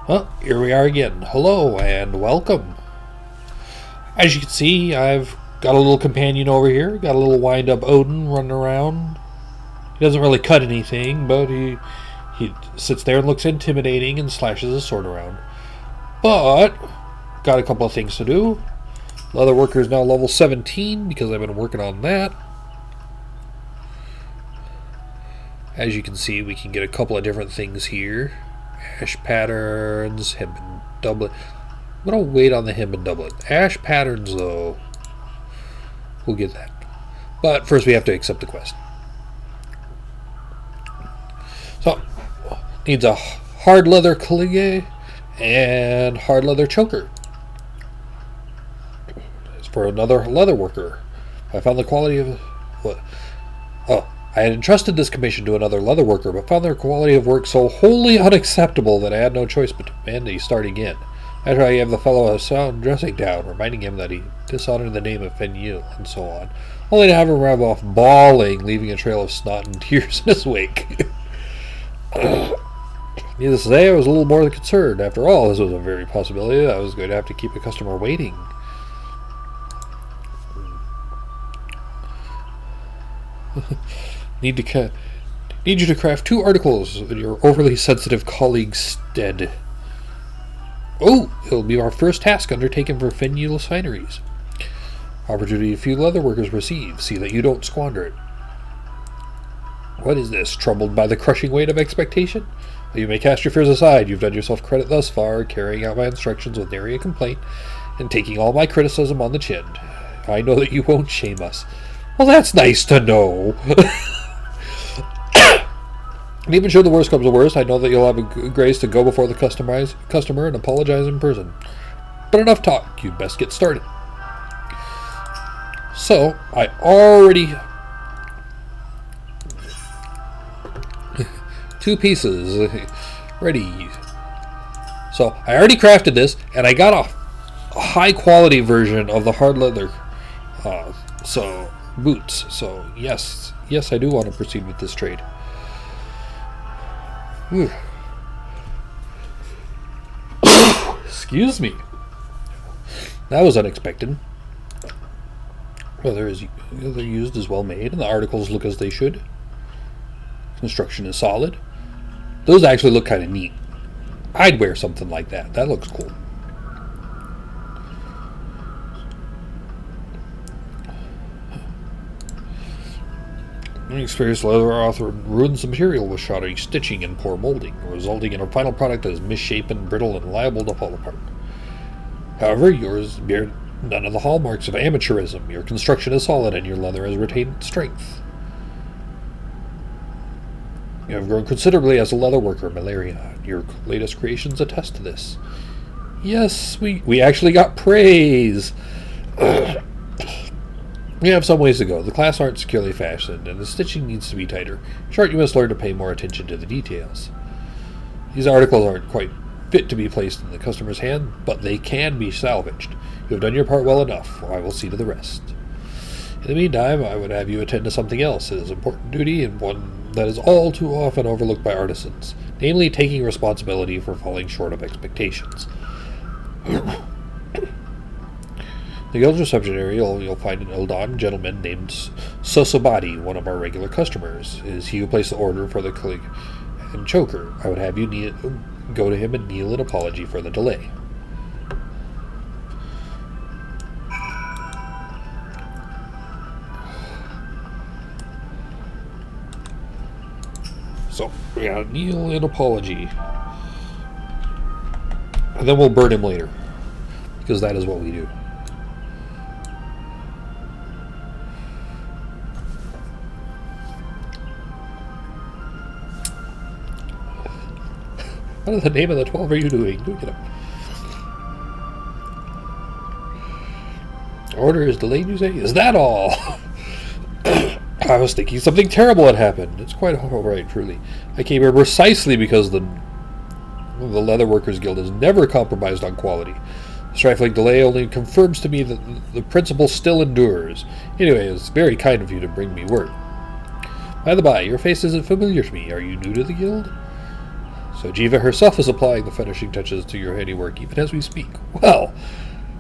Well, here we are again. Hello and welcome. As you can see, I've got a little companion over here. Got a little wind-up Odin running around. He doesn't really cut anything, but he sits there and looks intimidating and slashes his sword around. But got a couple of things to do. Leather worker is now level 17 because I've been working on that. As you can see, we can get a couple of different things here. Ash patterns, hempen doublet. I'm going to wait on the hempen doublet. Ash patterns, though, we'll get that. But first we have to accept the quest. So, needs a hard leather collier and hard leather choker. It's for another leather worker. I found the quality of... what? Oh. I had entrusted this commission to another leather worker, but found their quality of work so wholly unacceptable that I had no choice but to demand he start again. After I gave the fellow a sound dressing down, reminding him that he dishonored the name of Fenil, and so on, only to have him run off bawling, leaving a trail of snot and tears in his wake. Needless to say, I was a little more concerned. After all, this was a very possibility that I was going to have to keep a customer waiting. Need you to craft 2 articles in your overly sensitive colleague's stead. Oh, it'll be our first task undertaken for Fenil Fineries. Opportunity few leather workers receive. See that you don't squander it. What is this? Troubled by the crushing weight of expectation? Well, you may cast your fears aside. You've done yourself credit thus far, carrying out my instructions with nary a complaint, and taking all my criticism on the chin. I know that you won't shame us. Well, that's nice to know. And even should the worst comes to worst, I know that you'll have a grace to go before the customer and apologize in person. But enough talk. You'd best get started. So, I already... 2 pieces ready. So, I already crafted this, and I got a high-quality version of the hard leather boots. So, yes, I do want to proceed with this trade. Excuse me. That was unexpected. Leather used is well made, and the articles look as they should. Construction is solid. Those actually look kind of neat. I'd wear something like that. That looks cool. An experienced leather author ruins the material with shoddy stitching and poor molding, resulting in a final product that is misshapen, brittle, and liable to fall apart. However, yours bear none of the hallmarks of amateurism. Your construction is solid, and your leather has retained strength. You have grown considerably as a leather worker, Malarion. Your latest creations attest to this. Yes, we actually got praise! We have some ways to go. The clasps aren't securely fastened, and the stitching needs to be tighter. In short, you must learn to pay more attention to the details. These articles aren't quite fit to be placed in the customer's hand, but they can be salvaged. You have done your part well enough. I will see to the rest. In the meantime, I would have you attend to something else. It is an important duty, and one that is all too often overlooked by artisans, namely taking responsibility for falling short of expectations. The guild reception area, you'll find an Eldon gentleman named Sosobadi, one of our regular customers. It is he who placed the order for the colleague and choker. I would have you go to him and kneel in apology for the delay. So, we gotta kneel in apology. And then we'll burn him later, because that is what we do. What in the name of the 12 are you doing? Go get him. Order is delayed, you say? Is that all? I was thinking something terrible had happened. It's quite alright, truly. I came here precisely because the Leather Workers Guild has never compromised on quality. The trifling delay only confirms to me that the principle still endures. Anyway, it's very kind of you to bring me word. By the by, your face isn't familiar to me. Are you new to the guild? So Jiva herself is applying the finishing touches to your handiwork even as we speak. Well,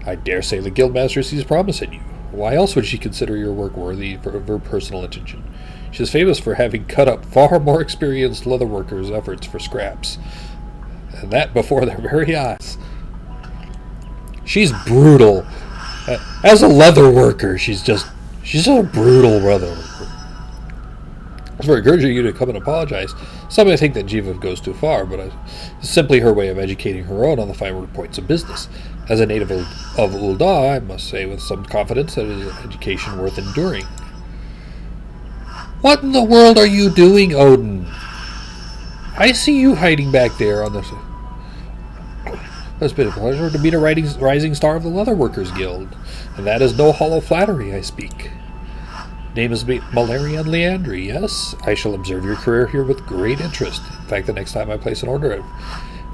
I dare say the Guildmaster sees promise in you. Why else would she consider your work worthy of her personal attention? She is famous for having cut up far more experienced leatherworkers' efforts for scraps. And that before their very eyes. She's brutal. As a leatherworker, she's a brutal leatherworker. For encouraging you to come and apologize, some may think that Jiva goes too far, but it's simply her way of educating her own on the finer points of business. As a native of Ul'dah, I must say with some confidence that it is an education worth enduring. What in the world are you doing, Odin? I see you hiding back there on the... It's been a pleasure to meet a rising star of the Leatherworkers Guild, and that is no hollow flattery I speak. Name is Malarion Leandri, yes? I shall observe your career here with great interest. In fact, the next time I place an order of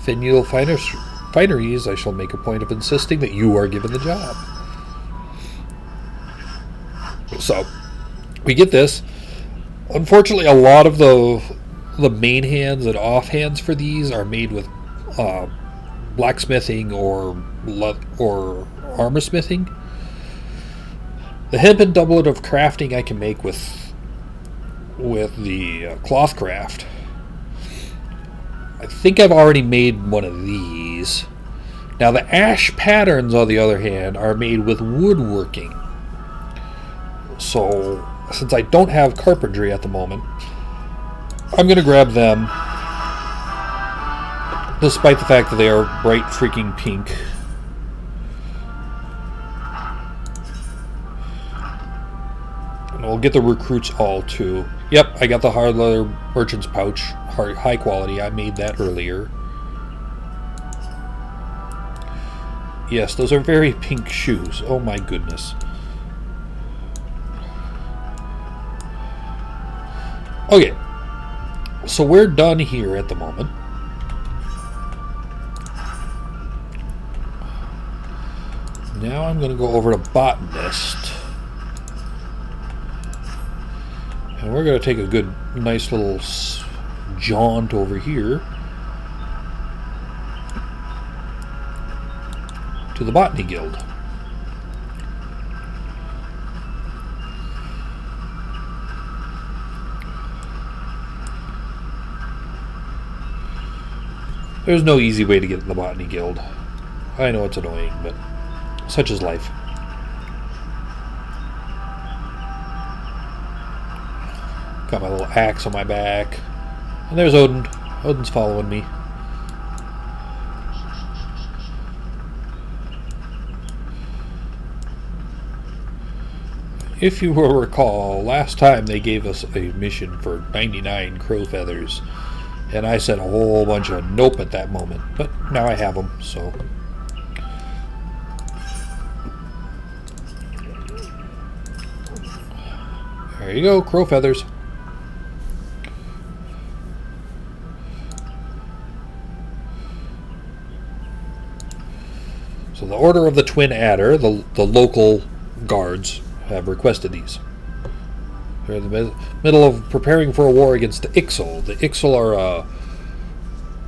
finial fineries, I shall make a point of insisting that you are given the job. So, we get this. Unfortunately, a lot of the main hands and offhands for these are made with blacksmithing or armor smithing. The hempen doublet of crafting I can make with the cloth craft. I think I've already made one of these. Now the ash patterns, on the other hand, are made with woodworking. So, since I don't have carpentry at the moment, I'm going to grab them, despite the fact that they are bright freaking pink. And we'll get the recruits all too. Yep, I got the hard leather merchant's pouch, high quality. I made that earlier. Yes, those are very pink shoes. Oh my goodness. Okay, so we're done here at the moment. Now I'm going to go over to Botanist. And we're going to take a good, nice little jaunt over here to the Botany Guild. There's no easy way to get in the Botany Guild. I know it's annoying, but such is life. Got my little axe on my back. And there's Odin. Odin's following me. If you will recall, last time they gave us a mission for 99 crow feathers. And I said a whole bunch of nope at that moment. But now I have them, so... There you go, crow feathers. So the Order of the Twin Adder, the local guards, have requested these. They're in the middle of preparing for a war against the Ixal. The Ixal are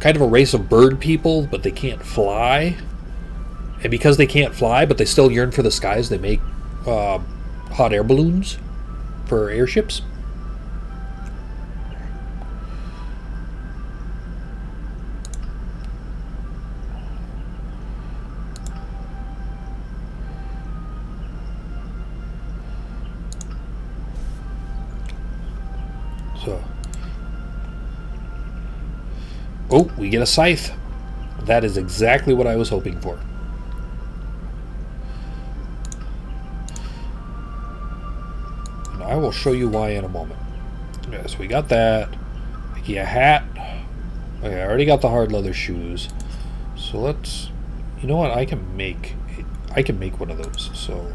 kind of a race of bird people, but they can't fly. And because they can't fly, but they still yearn for the skies, they make hot air balloons for airships. So, oh, we get a scythe. That is exactly what I was hoping for. And I will show you why in a moment. Yes, we got that. Making a hat. Okay, I already got the hard leather shoes. So let's, you know what, I can make one of those. So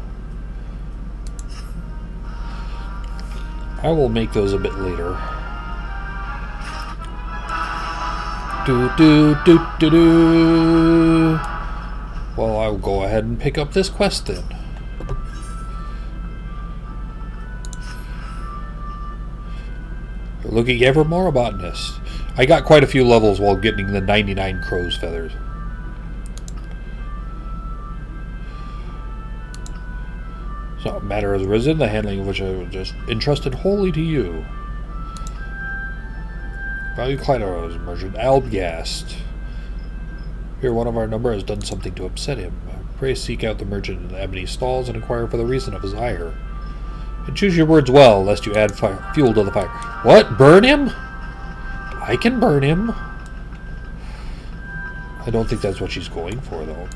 I will make those a bit later. Well, I will go ahead and pick up this quest then. We're looking ever more botanist. I got quite a few levels while getting the 99 crow's feathers. So, a matter has arisen, the handling of which I was just entrusted wholly to you. Value Kleider's merchant Albgast. Here, one of our number has done something to upset him. Pray seek out the merchant in the ebony stalls and inquire for the reason of his ire. And choose your words well, lest you add fuel to the fire. What? Burn him? I can burn him. I don't think that's what she's going for, though.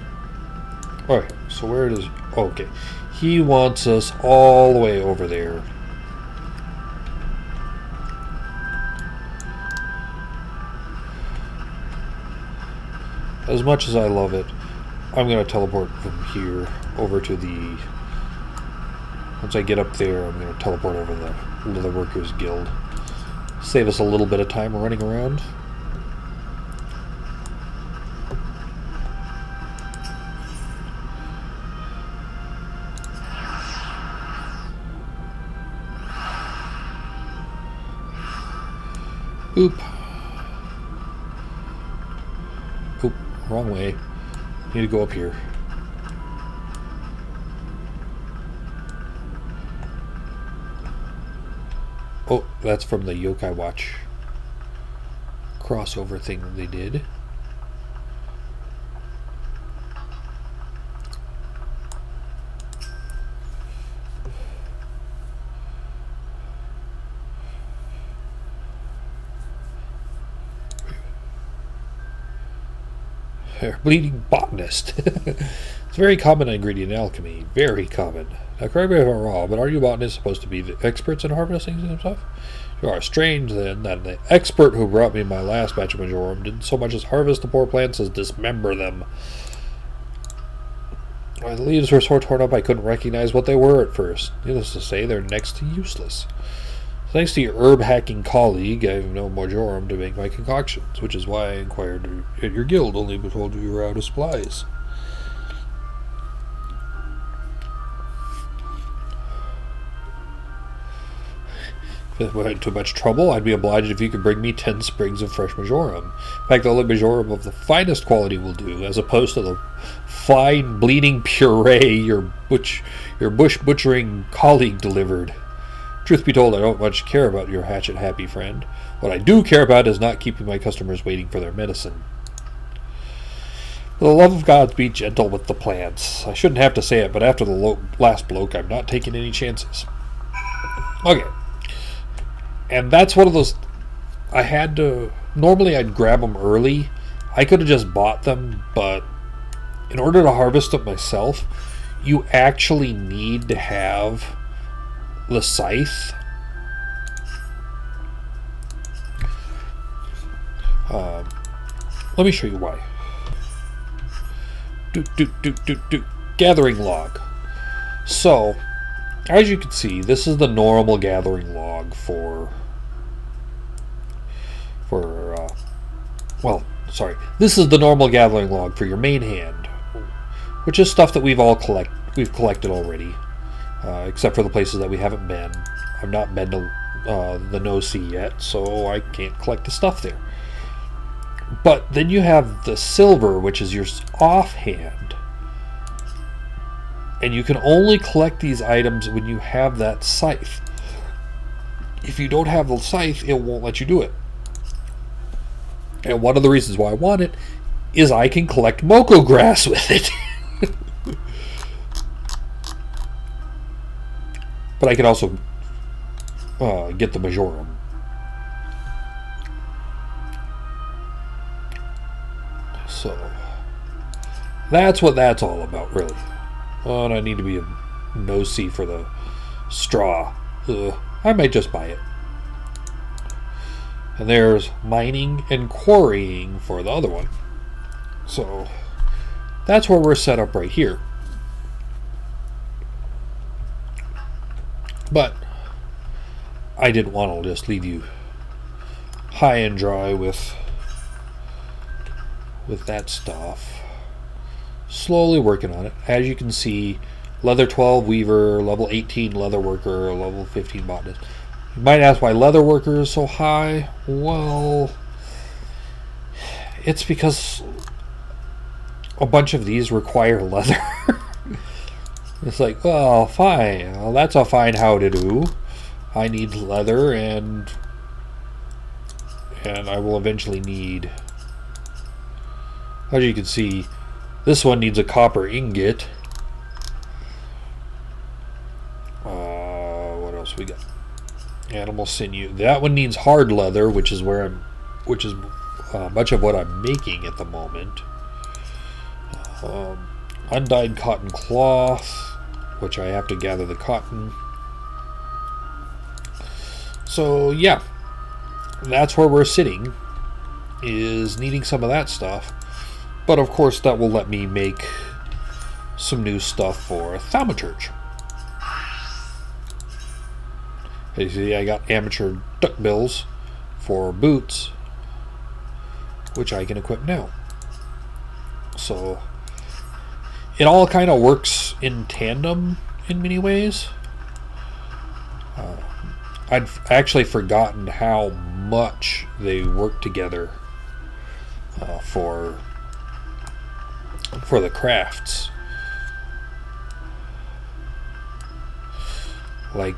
Alright, so where does... Oh, okay. He wants us all the way over there. As much as I love it, I'm going to teleport from here over to the... Once I get up there, I'm going to teleport over to the Workers Guild. Save us a little bit of time running around. Oop. Oop, wrong way. Need to go up here. Oh, that's from the Yokai Watch crossover thing that they did. Bleeding botanist. It's a very common ingredient in alchemy. Very common. Now, correct me if I'm wrong, but are you botanists supposed to be the experts in harvesting and stuff? You are strange, then, that the expert who brought me my last batch of Majorum didn't so much as harvest the poor plants as dismember them. The leaves were so torn up I couldn't recognize what they were at first. Needless to say, they're next to useless. Thanks to your herb-hacking colleague, I have no Majorum to make my concoctions, which is why I inquired at your guild, only to be told you were out of supplies. If I went too much trouble, I'd be obliged if you could bring me 10 sprigs of fresh Majorum. In fact, only Majorum of the finest quality will do, as opposed to the fine, bleeding puree your bush butchering colleague delivered. Truth be told, I don't much care about your hatchet-happy friend. What I do care about is not keeping my customers waiting for their medicine. For the love of God, be gentle with the plants. I shouldn't have to say it, but after the last bloke, I'm not taking any chances. Okay. And that's one of those... I had to... Normally, I'd grab them early. I could have just bought them, but in order to harvest them myself, you actually need to have the scythe. Let me show you why. Gathering log. So, as you can see, this is the normal gathering log for this is the normal gathering log for your main hand, which is stuff that we've collected already, except for the places that we haven't been. I've not been to the No Sea yet, so I can't collect the stuff there. But then you have the silver, which is your offhand, and you can only collect these items when you have that scythe. If you don't have the scythe, it won't let you do it. And one of the reasons why I want it is I can collect Moko grass with it. But I can also get the Majorum. So that's what that's all about, really. Oh, and I need to be a no-see for the straw. I might just buy it. And there's mining and quarrying for the other one. So that's where we're set up right here. But I didn't want to just leave you high and dry with that stuff. Slowly working on it. As you can see, leather 12 weaver, level 18 leather worker, level 15 botanist. You might ask why leather worker is so high. Well, It's because a bunch of these require leather. It's like, well, fine. Well, that's a fine how to do. I need leather, and I will eventually need... As you can see, this one needs a copper ingot. What else we got? Animal sinew. That one needs hard leather, which is much of what I'm making at the moment. Undyed cotton cloth, which I have to gather the cotton. So yeah, that's where we're sitting, is needing some of that stuff. But of course that will let me make some new stuff for thaumaturge. As you see, I got amateur duckbills for boots, which I can equip now. So it all kind of works in tandem in many ways. I'd actually forgotten how much they work together for the crafts. Like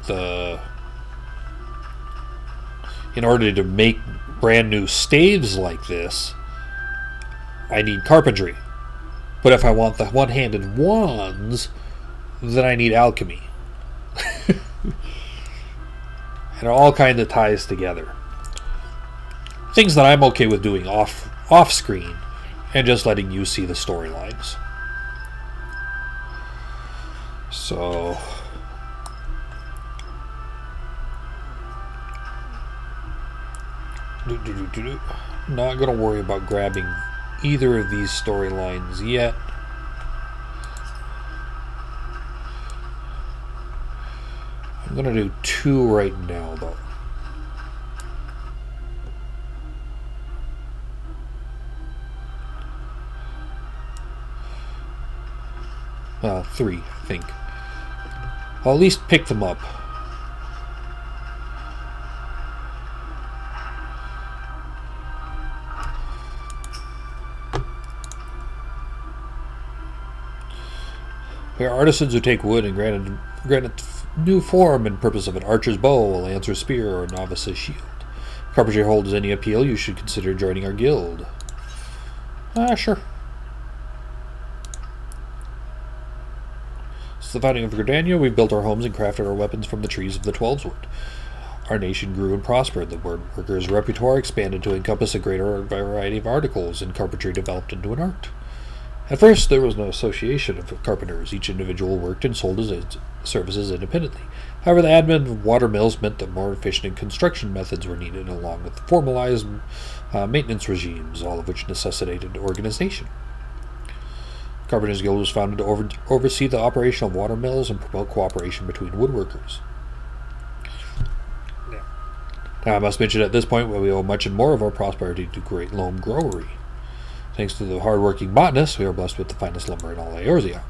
in order to make brand new staves like this, I need carpentry. But if I want the one-handed wands, then I need alchemy. And it all kind of ties together. Things that I'm okay with doing off screen and just letting you see the storylines. So not going to worry about grabbing either of these storylines yet. I'm going to do 2 right now, though. Well, 3, I think. I'll at least pick them up. We are artisans who take wood and grant it new form and purpose of an archer's bow, a lancer's spear, or a novice's shield. If carpentry holds any appeal, you should consider joining our guild. Sure. Since the founding of Gridania, we built our homes and crafted our weapons from the trees of the Twelveswood. Our nation grew and prospered. The workers' repertoire expanded to encompass a greater variety of articles, and carpentry developed into an art. At first, there was no association of carpenters. Each individual worked and sold his services independently. However, the advent of water mills meant that more efficient construction methods were needed, along with formalized maintenance regimes, all of which necessitated organization. Carpenters Guild was founded to oversee the operation of water mills and promote cooperation between woodworkers. Now, I must mention at this point we owe much and more of our prosperity to Great Loam Growery. Thanks to the hard-working botanists, we are blessed with the finest lumber in all Eorzea.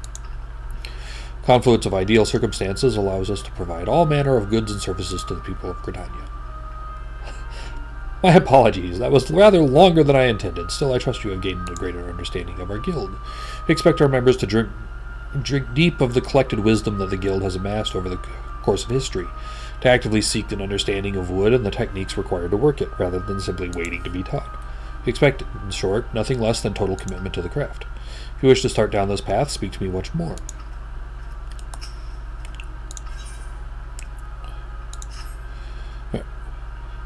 Confluence of ideal circumstances allows us to provide all manner of goods and services to the people of Gridania. My apologies, that was rather longer than I intended. Still, I trust you have gained a greater understanding of our guild. We expect our members to drink deep of the collected wisdom that the guild has amassed over the course of history, to actively seek an understanding of wood and the techniques required to work it, rather than simply waiting to be taught. We expect, in short, nothing less than total commitment to the craft. If you wish to start down this path, speak to me much more.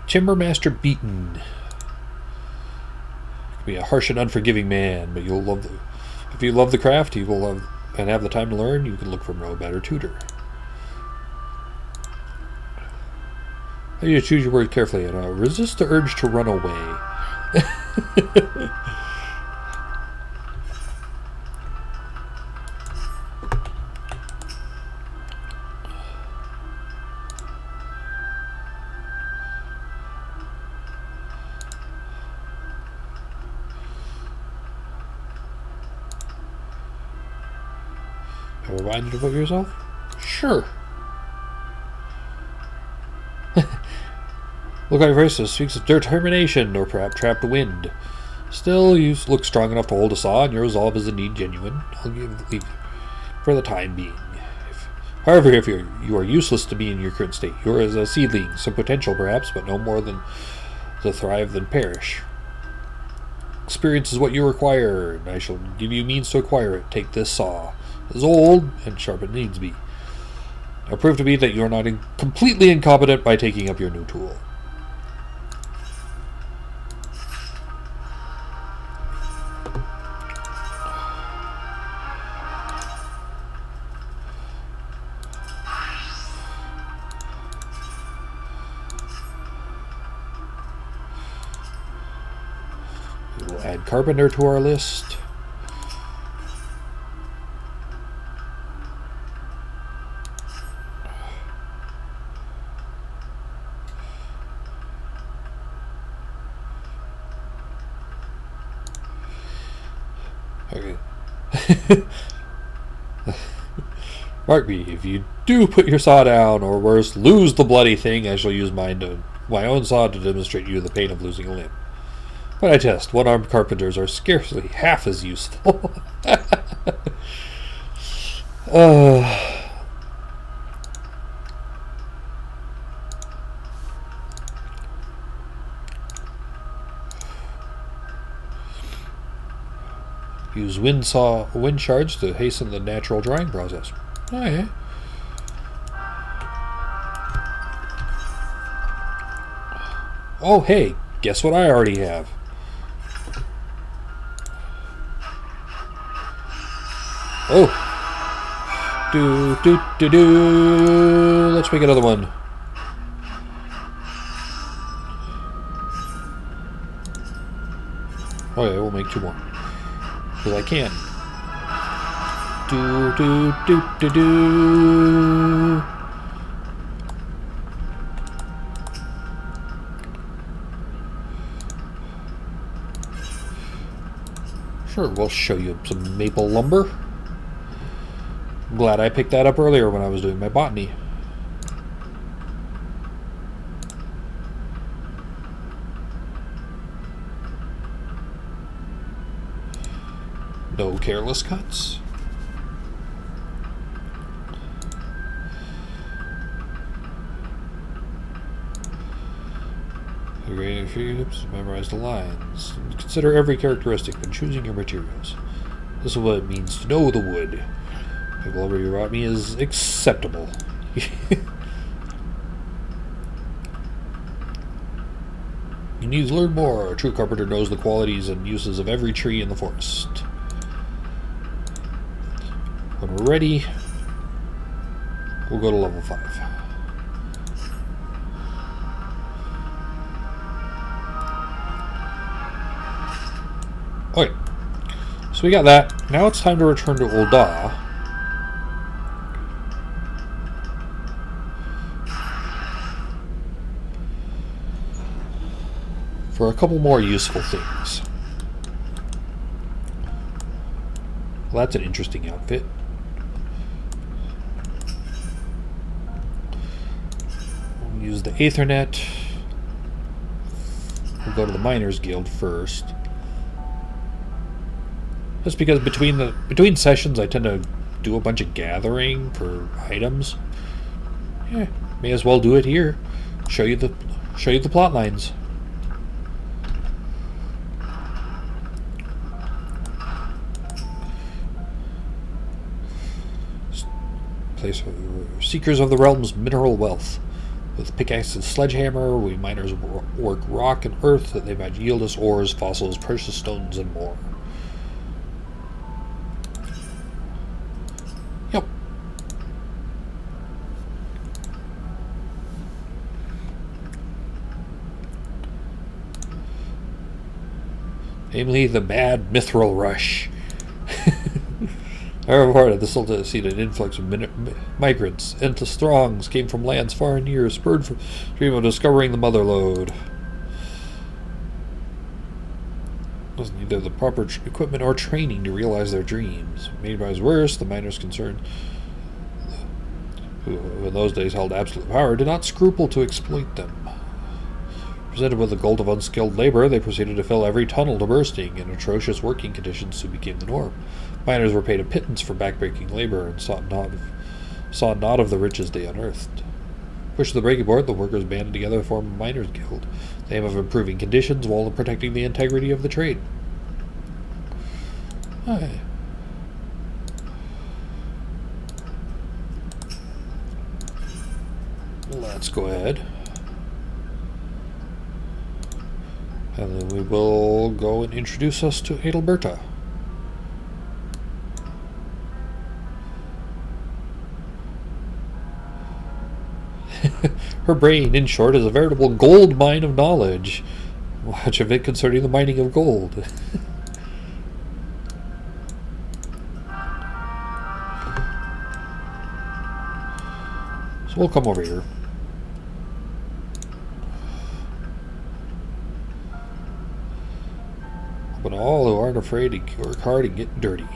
Timbermaster Beaton. He can be a harsh and unforgiving man, but you'll love if you love the craft, you will love and have the time to learn, you can look for no better tutor. You need to choose your word carefully and resist the urge to run away. Am I reminded of yourself? Sure. Look on your faces speaks of determination, or perhaps trapped wind. Still, you look strong enough to hold a saw, and your resolve is indeed genuine. I'll give leave for the time being. However, if you are useless to me in your current state, you are as a seedling, some potential perhaps, but no more than to thrive than perish. Experience is what you require, and I shall give you means to acquire it. Take this saw. It is old, and sharp it needs be. Now prove to me that you are not completely incompetent by taking up your new tool. We'll add carpenter to our list. Okay. Mark me, if you do put your saw down, or worse, lose the bloody thing, I shall use my own saw to demonstrate you the pain of losing a limb. But I test, one-armed carpenters are scarcely half as useful. Use wind shards to hasten the natural drying process. Oh, yeah. Oh, hey, guess what I already have? Oh. Let's make another one. Oh yeah, we'll make two more. Because I can. Sure, we'll show you some maple lumber. I'm glad I picked that up earlier when I was doing my botany. No careless cuts. Integrating fingertips, memorize the lines. Consider every characteristic when choosing your materials. This is what it means to know the wood. The lumber you brought me is acceptable. You need to learn more. A true carpenter knows the qualities and uses of every tree in the forest. When we're ready, we'll go to level 5. Okay, so we got that. Now it's time to return to Ul'dah. For a couple more useful things. Well, that's an interesting outfit. We'll use the Aethernet. We'll go to the Miners Guild first. Just because between sessions I tend to do a bunch of gathering for items. Yeah, may as well do it here. Show you the plot lines. Place Seekers of the Realm's mineral wealth. With pickaxe and sledgehammer, we miners work rock and earth that they might yield us ores, fossils, precious stones, and more. Yep. Namely, the mad mithril rush. I reported this will see an influx of migrants. Endless throngs came from lands far and near, spurred from the dream of discovering the mother lode. Was neither the proper equipment or training to realize their dreams. Made matters worse, the miners concerned, who in those days held absolute power, did not scruple to exploit them. Presented with the gold of unskilled labor, they proceeded to fill every tunnel to bursting, and atrocious working conditions soon became the norm. Miners were paid a pittance for backbreaking labor and saw not of the riches they unearthed. Pushed to the breaking point, the workers banded together to form a miners' guild, the aim of improving conditions while protecting the integrity of the trade. Hi. Let's go ahead. And then we will go and introduce us to Adalberta. Her brain, in short, is a veritable gold mine of knowledge. Much of it concerning the mining of gold. So we'll come over here. But all who aren't afraid to work hard and get dirty.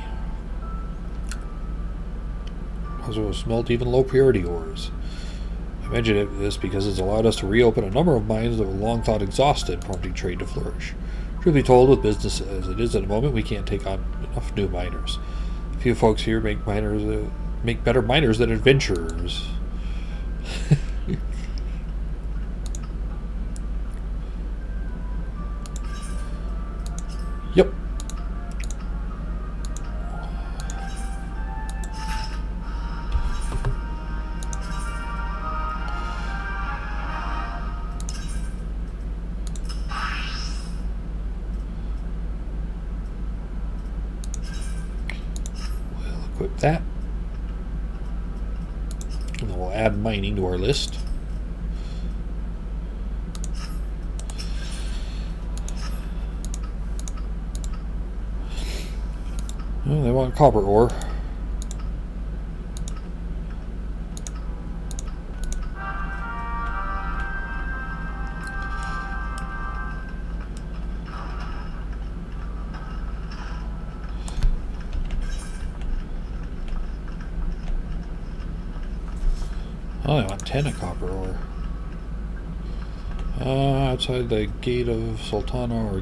Also smelt even low purity ores. I mention this because it's allowed us to reopen a number of mines that were long thought exhausted, prompting trade to flourish. Truth be told, with business as it is at the moment, we can't take on enough new miners. A few folks here make better miners than adventurers. Yep. We'll equip that. And then we'll add mining to our list. Oh, they want copper ore. Oh, they want 10 of copper ore. Outside the gate of Sultana or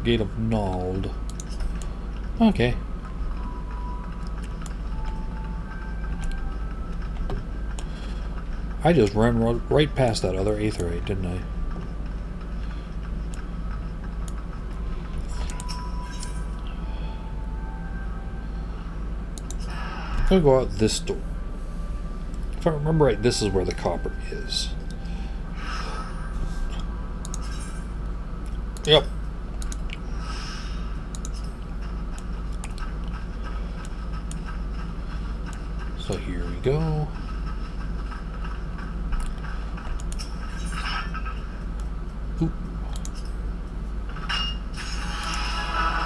gate of Nald. Okay. I just ran right past that other aetherite, didn't I? I'm gonna go out this door. If I remember right, this is where the copper is. Yep. So here we go. Oop.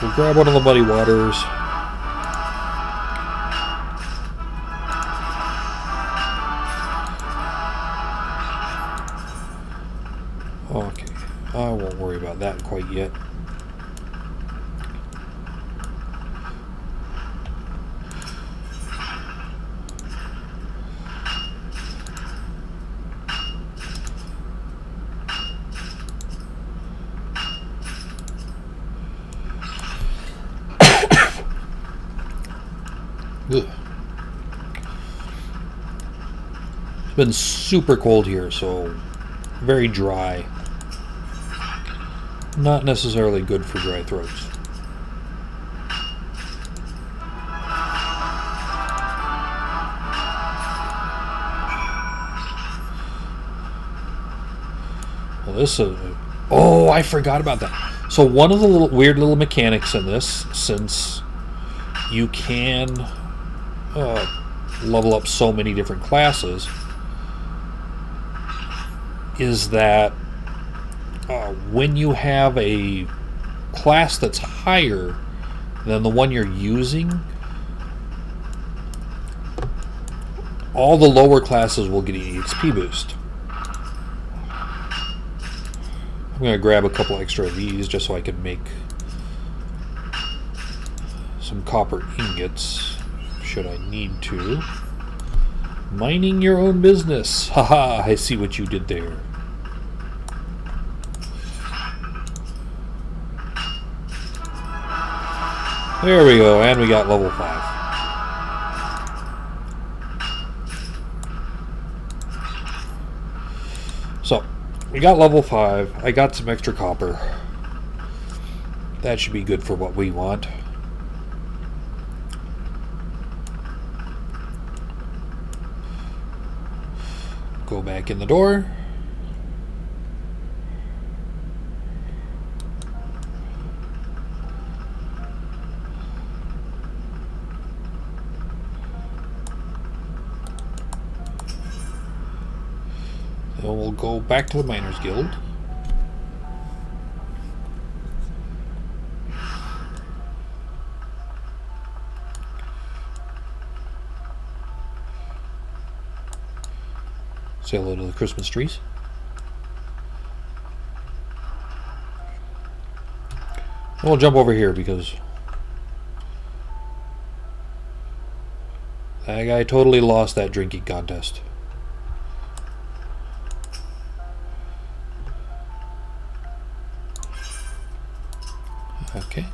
We'll grab one of the muddy waters. Okay, I won't worry about that quite yet. Ugh. It's been super cold here, so very dry. Not necessarily good for dry throats. Well, this is... Oh, I forgot about that. So one of the weird little mechanics in this, since you can level up so many different classes, is that when you have a class that's higher than the one you're using, all the lower classes will get an EXP boost. I'm going to grab a couple extra of these just so I can make some copper ingots, should I need to. Mining your own business. Haha, I see what you did there. There we go, and we got level 5. So, we got level 5. I got some extra copper. That should be good for what we want. Go back in the door. Then we'll go back to the Miners Guild. Say hello to the Christmas trees. We'll jump over here because that guy totally lost that drinking contest. Okay.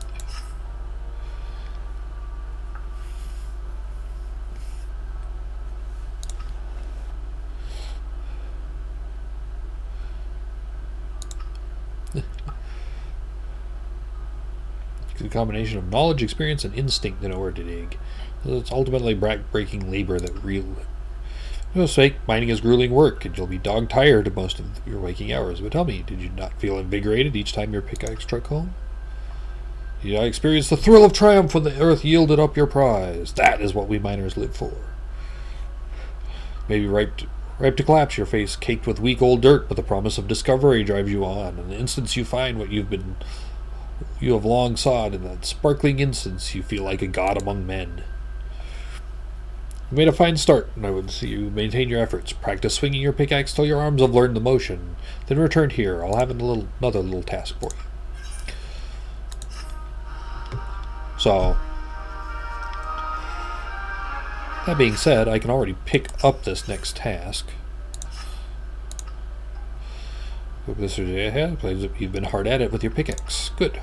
It's a combination of knowledge, experience, and instinct to know where to dig. It's ultimately back-breaking labor that for sake, mining is grueling work, and you'll be dog-tired most of your waking hours. But tell me, did you not feel invigorated each time your pickaxe struck home? Did you not experience the thrill of triumph when the earth yielded up your prize? That is what we miners live for. Maybe ripe to collapse, your face caked with weak old dirt, but the promise of discovery drives you on. In the instance you find what you have long sought, in that sparkling instance you feel like a god among men. You made a fine start, and I would see you maintain your efforts. Practice swinging your pickaxe till your arms have learned the motion. Then return here. I'll have another little task for you. So, that being said, I can already pick up this next task. You've been hard at it with your pickaxe. Good.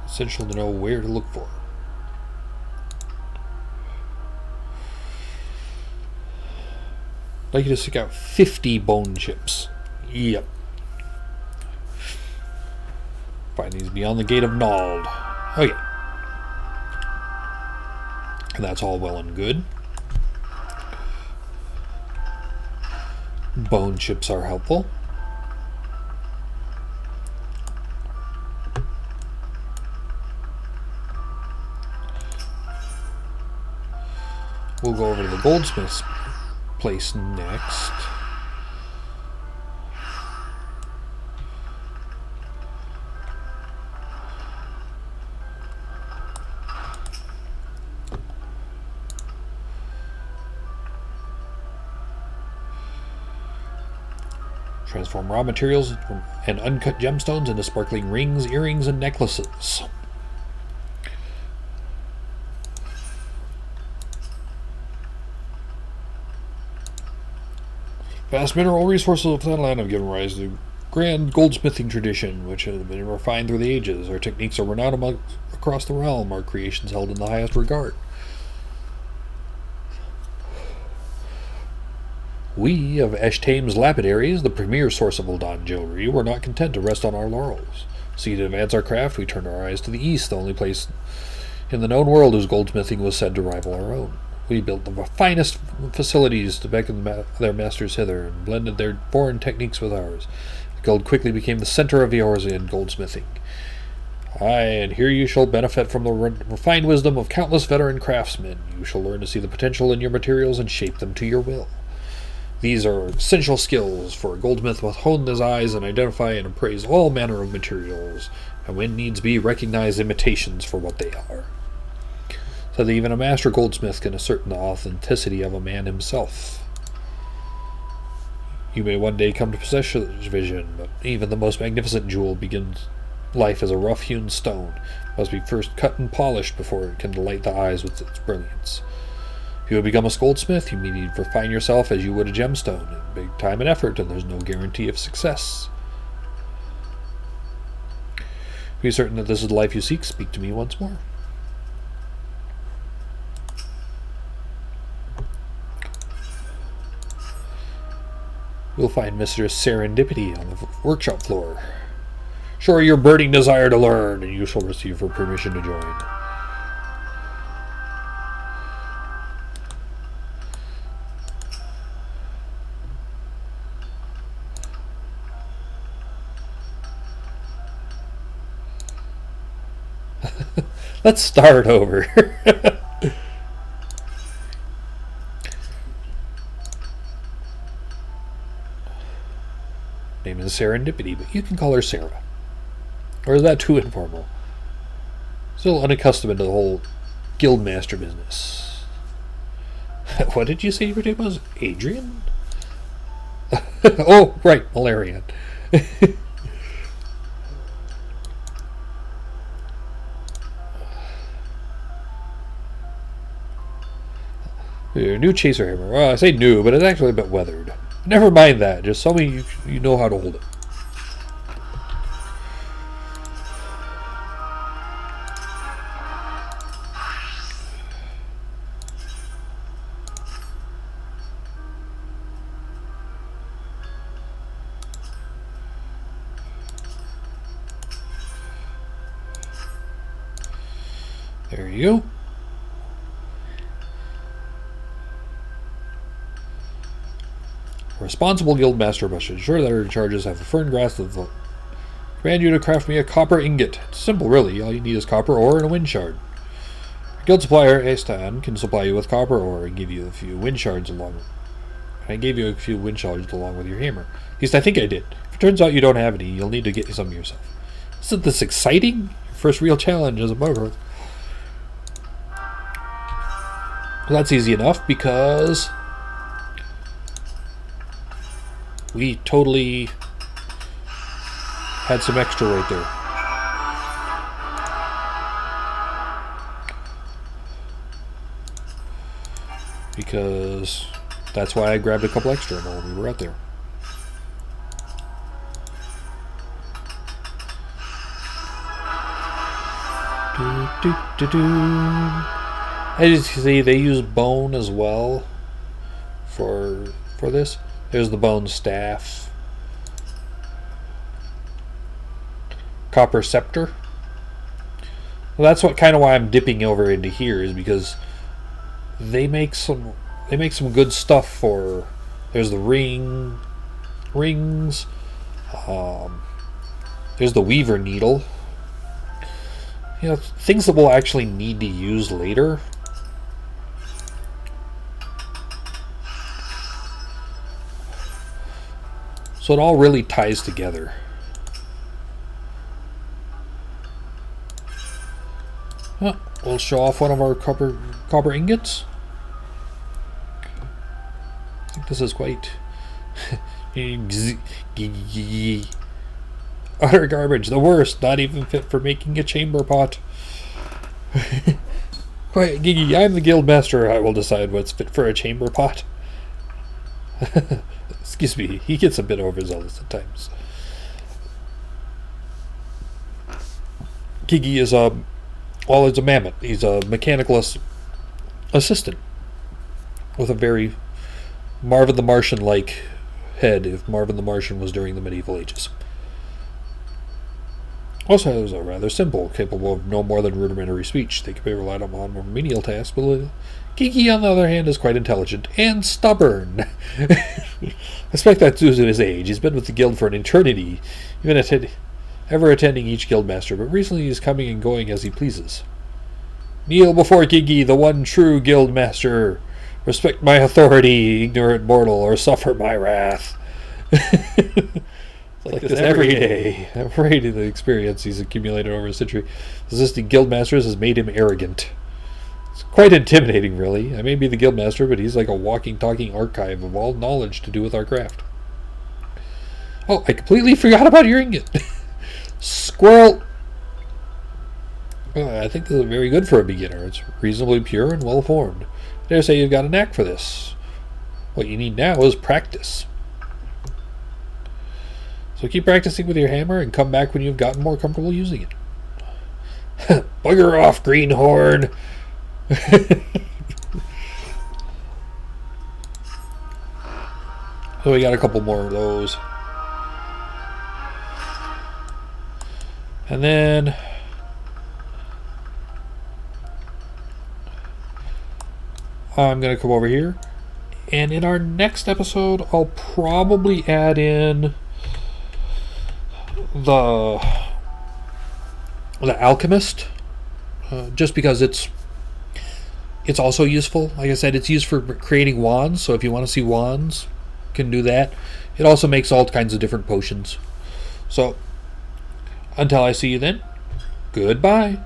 Essential to know where to look for. I'd like you to seek out 50 bone chips. Yep. Find these beyond the gate of Nald. Okay. And that's all well and good. Bone chips are helpful. We'll go over to the goldsmith's place next. Transform raw materials and uncut gemstones into sparkling rings, earrings, and necklaces. Vast mineral resources of that land have given rise to grand goldsmithing tradition, which has been refined through the ages. Our techniques are renowned across the realm, our creations held in the highest regard. We of Eshtame's lapidaries, the premier source of Uldan jewelry, were not content to rest on our laurels. Seeking to advance our craft, we turned our eyes to the east, the only place in the known world whose goldsmithing was said to rival our own. We built the finest facilities to beckon their masters hither, and blended their foreign techniques with ours. The guild quickly became the center of Eorzean goldsmithing. Aye, and here you shall benefit from the refined wisdom of countless veteran craftsmen. You shall learn to see the potential in your materials and shape them to your will. These are essential skills for a goldsmith must hone his eyes and identify and appraise all manner of materials, and when needs be, recognize imitations for what they are. So that even a master goldsmith can ascertain the authenticity of a man himself. You may one day come to possess this vision, but even the most magnificent jewel begins life as a rough-hewn stone, must be first cut and polished before it can delight the eyes with its brilliance. If you would become a goldsmith, you may need to refine yourself as you would a gemstone, in big time and effort, and there's no guarantee of success. Be certain that this is the life you seek. Speak to me once more. You'll find Mr. Serendipity on the workshop floor. Show her your burning desire to learn, and you shall receive her permission to join. Let's start over. Name is Serendipity, but you can call her Sarah. Or is that too informal? Still unaccustomed to the whole guildmaster business. What did you say your name was? Adrian? Oh, right, Malarion. Your new chaser hammer. Well, I say new, but it's actually a bit weathered. Never mind that. Just tell me you know how to hold it. There you go. Responsible guildmaster must ensure that her charges have a firm grasp of the... Command you to craft me a copper ingot. It's simple, really. All you need is copper ore and a wind shard. Your guild supplier, Estan, can supply you with copper ore and give you a few wind shards along... I gave you a few wind shards along with your hammer. At least I think I did. If it turns out you don't have any, you'll need to get some yourself. Isn't this exciting? Your first real challenge as a bugger. Well, that's easy enough because... we totally had some extra right there. Because that's why I grabbed a couple extra while we were out there. As you can see, they use bone as well for this. There's the bone staff. Copper scepter. Well, that's what kind of why I'm dipping over into here, is because they make some good stuff for. There's the rings. There's the weaver needle. You know, things that we'll actually need to use later. So it all really ties together. We'll show off one of our copper ingots. I think this is quite utter garbage. The worst. Not even fit for making a chamber pot. Quite Gigi. I'm the guild master. I will decide what's fit for a chamber pot. Excuse me, he gets a bit overzealous at times. Gigi is he's a mammoth. He's a mechanical assistant with a very Marvin the Martian-like head, if Marvin the Martian was during the medieval ages. Also, is a rather simple, capable of no more than rudimentary speech. They can be relied on more menial tasks, but Kiki, on the other hand, is quite intelligent and stubborn. I expect that due to his age. He's been with the guild for an eternity, even ever attending each guildmaster, but recently he's coming and going as he pleases. Kneel before Gigi, the one true guildmaster. Respect my authority, ignorant mortal, or suffer my wrath. Like this every day. I'm afraid of the experience he's accumulated over a century. Resisting guildmasters has made him arrogant. It's quite intimidating, really. I may be the guildmaster, but he's like a walking, talking archive of all knowledge to do with our craft. Oh, I completely forgot about your ingot. Squirrel! I think this is very good for a beginner. It's reasonably pure and well-formed. I dare say you've got a knack for this. What you need now is practice. So keep practicing with your hammer and come back when you've gotten more comfortable using it. Bugger off, greenhorn. So we got a couple more of those. And then I'm going to come over here. And in our next episode, I'll probably add in the alchemist, just because it's also useful. Like I said, it's used for creating wands, so if you want to see wands, you can do that. It also makes all kinds of different potions. So until I see you then, goodbye.